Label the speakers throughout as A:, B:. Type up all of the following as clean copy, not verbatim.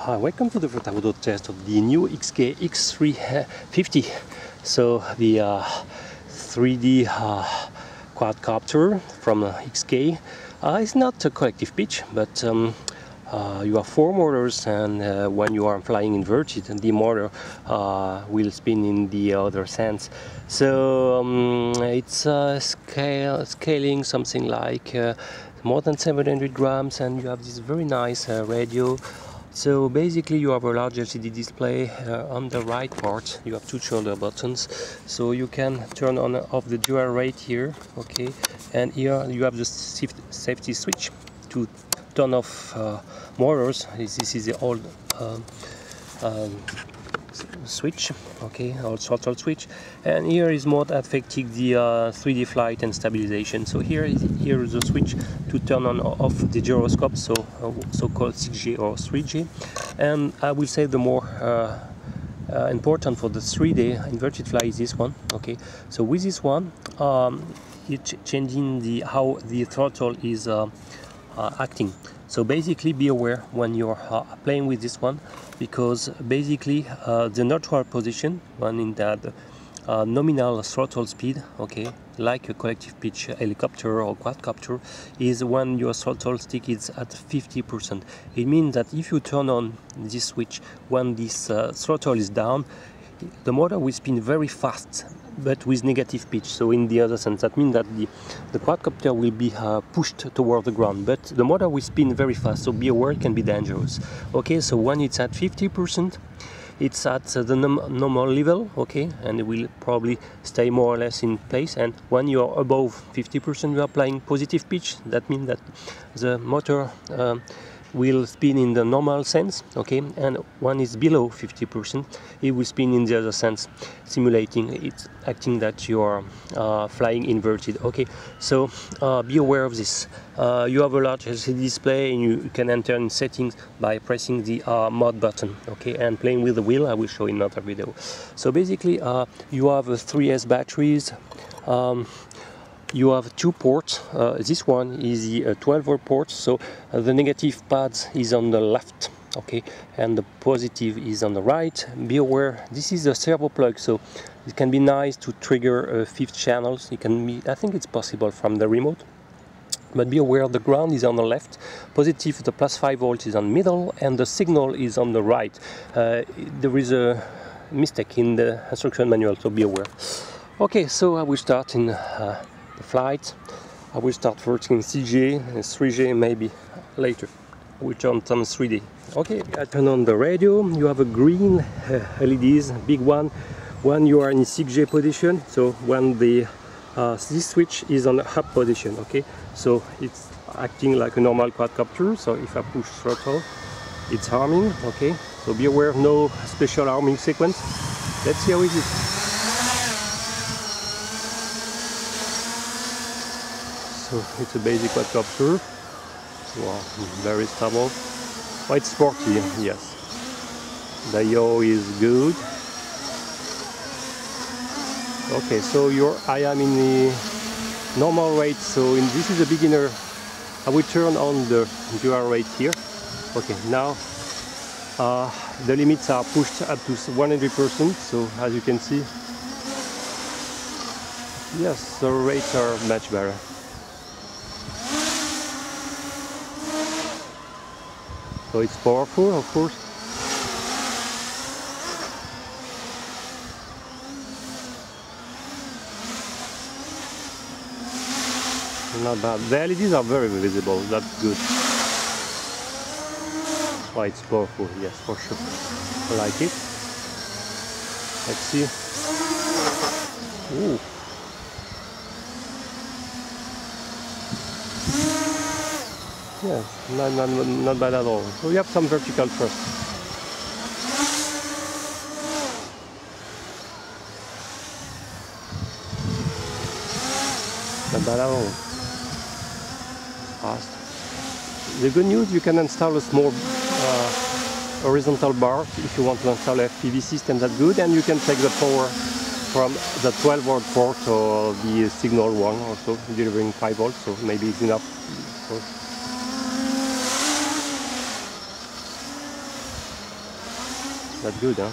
A: Hi, welcome to the photo test of the new X350. So the 3D quadcopter from XK. It's not a collective pitch, but you have four motors, and when you are flying inverted, the motor will spin in the other sense. So it's scaling something like more than 700 grams, and you have this very nice radio. So basically you have a large LCD display. On the right part you have two shoulder buttons, so you can turn on and off the dual rate here, okay, and here you have the safety switch to turn off motors. This is the old switch, okay, or throttle switch, and here is mode affecting the 3D flight and stabilization. So here is the switch to turn on or off the gyroscope, so-called 6G or 3G, and I will say the more important for the 3D inverted fly is this one, okay. So with this one, it's changing how the throttle is acting. So basically be aware when you're playing with this one, because basically the neutral position, when in that nominal throttle speed, okay, like a collective pitch helicopter or quadcopter, is when your throttle stick is at 50%. It means that if you turn on this switch when this throttle is down, the motor will spin very fast, but with negative pitch. So in the other sense, that means that the quadcopter will be pushed toward the ground, but the motor will spin very fast, so be aware, it can be dangerous. Okay, so when it's at 50%, it's at the normal level, okay, and it will probably stay more or less in place. And when you are above 50%, you are applying positive pitch. That means that the motor will spin in the normal sense, okay, and when it's below 50%, it will spin in the other sense, simulating it's acting that you are flying inverted, okay. So be aware of this. You have a large LCD display, and you can enter in settings by pressing the mode button, okay, and playing with the wheel. I will show in another video. So basically you have 3S batteries. You have two ports. This one is the 12-volt port, so the negative pads is on the left, okay, and the positive is on the right. Be aware, this is a servo plug, so it can be nice to trigger fifth channels. It can be, I think it's possible from the remote, but be aware the ground is on the left, positive, the plus 5 volts is on the middle, and the signal is on the right. There is a mistake in the instruction manual, so be aware. Okay, so I will start in the flight. I will start first in CG and 3G maybe later. I will turn on 3D. Okay, I turn on the radio. You have a green LEDs, big one, when you are in 6G position. So when the this switch is on the up position, okay. So it's acting like a normal quadcopter. So if I push throttle, it's arming, okay. So be aware, no special arming sequence. Let's see how it is. So it's a basic quadcopter. Wow, very stable. Quite sporty, yes. The yaw is good. Okay, so I am in the normal rate. So this is a beginner. I will turn on the dual rate here. Okay, now the limits are pushed up to 100%. So as you can see, yes, the rates are much better. So it's powerful, of course. Not bad. The LEDs are very visible, that's good. Oh, it's powerful, yes, for sure. I like it. Let's see. Ooh. Yes, not bad at all. So we have some vertical thrust. Not bad at all. Fast. The good news, you can install a small horizontal bar if you want to install a FPV system. That's good, and you can take the power from the 12-volt port or the signal one, also delivering 5 volts. So maybe it's enough. That's good, huh?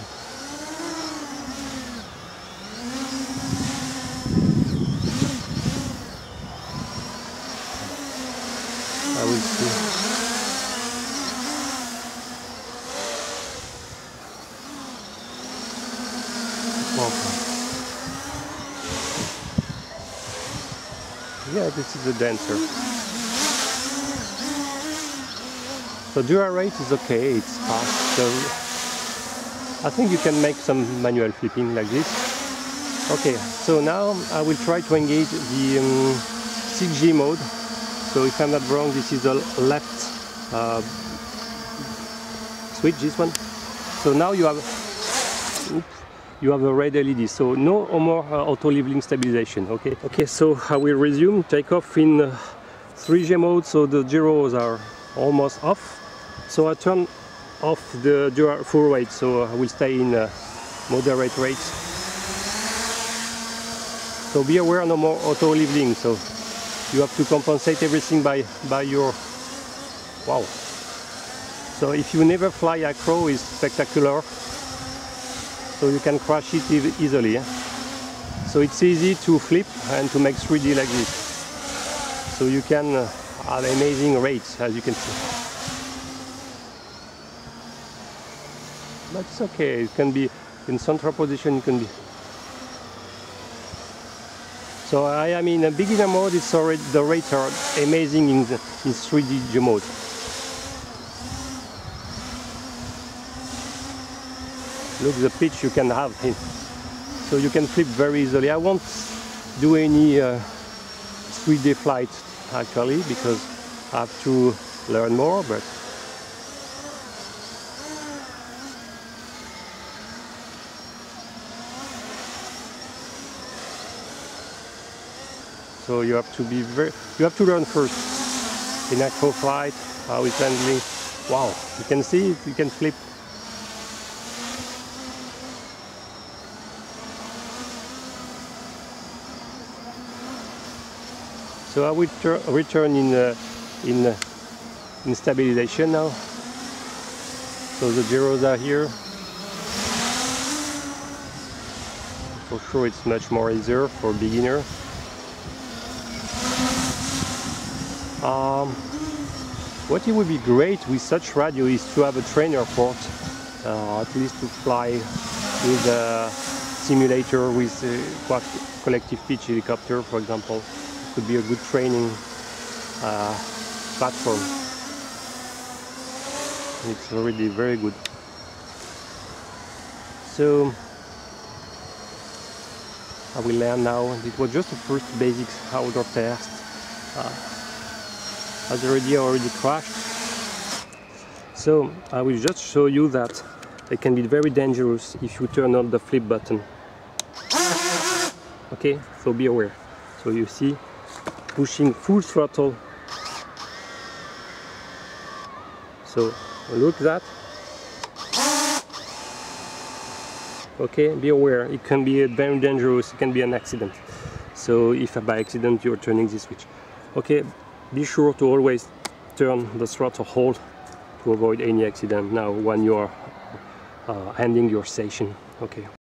A: I will see. Yeah, this is the dancer. So dura rate is okay, it's fast. So I think you can make some manual flipping like this. Okay, so now I will try to engage the 6G mode. So if I'm not wrong, this is the left switch, this one. So now you have a red LED, so no more auto leveling stabilization. Okay. Okay, so I will resume takeoff in 3G mode, so the gyros are almost off. So I turn off the full rate, so I will stay in moderate rate. So be aware, no more auto leveling. So you have to compensate everything by your wow. So if you never fly a crow, it's spectacular. So you can crash it easily. Eh? So it's easy to flip and to make 3D like this. So you can have amazing rates, as you can see. But it's okay, it can be in central position, it can be. So I am in a beginner mode, it's already, the rates are amazing in 3D mode. Look the pitch you can have here. So you can flip very easily. I won't do any 3D flight actually because I have to learn more, but so you have to be you have to learn first in actual flight how it's handling. Wow, you can see you can flip. So I will return in stabilization now. So the gyros are here. For sure it's much more easier for beginner. What it would be great with such radio is to have a trainer port, at least to fly with a simulator with a collective pitch helicopter, for example. Could be a good training platform. It's already very good. So I will land now. It was just the first basics outdoor test. As already crashed. So I will just show you that it can be very dangerous if you turn on the flip button. Okay, so be aware. So you see, pushing full throttle. So look at that. Okay, be aware, it can be very dangerous, it can be an accident. So if by accident you're turning this switch. Okay, be sure to always turn the throttle hold to avoid any accident now when you are ending your session. Okay.